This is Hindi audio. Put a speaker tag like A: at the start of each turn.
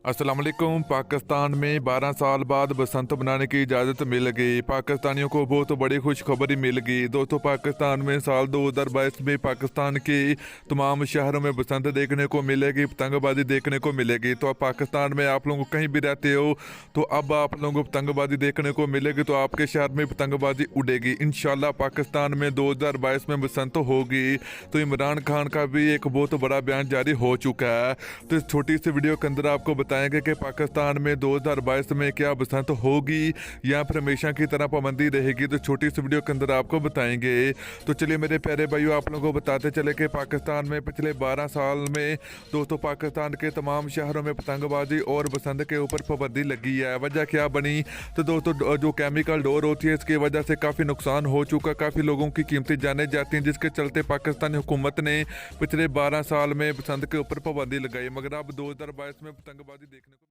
A: अस्सलाम वालेकुम। पाकिस्तान में 12 साल बाद बसंत मनाने की इजाज़त मिल गई। पाकिस्तानियों को बहुत बड़ी खुशखबरी मिल गई। दोस्तों, पाकिस्तान में साल 2022 में पाकिस्तान के तमाम शहरों में बसंत देखने को मिलेगी, पतंगबाजी देखने को मिलेगी। तो अब पाकिस्तान में आप लोग कहीं भी रहते हो तो अब आप लोगों को पतंगबाजी देखने को मिलेगी, तो आपके शहर में पतंगबाजी उड़ेगी इंशाल्लाह। पाकिस्तान में 2022 में बसंत होगी। तो इमरान खान का भी एक बहुत बड़ा बयान जारी हो चुका है। तो इस छोटी सी वीडियो के अंदर आपको बताएंगे कि पाकिस्तान में 2022 में क्या बसंत होगी या फिर हमेशा की तरह पाबंदी रहेगी। तो छोटी सी वीडियो के अंदर आपको बताएंगे। तो चलिए मेरे प्यारे भाइयों, आप लोगों को बताते चले कि पाकिस्तान में पिछले 12 साल में दोस्तों पाकिस्तान के तमाम शहरों में पतंगबाजी और बसंत के ऊपर पाबंदी लगी है। वजह क्या बनी? तो दोस्तों जो केमिकल डोर होती है इसकी वजह से काफ़ी नुकसान हो चुका, काफ़ी लोगों की कीमती जाने जाती हैं, जिसके चलते पाकिस्तानी हुकूमत ने पिछले 12 साल में बसंत के ऊपर पाबंदी लगाई। मगर अब 2022 में पतंगबाजी देखने को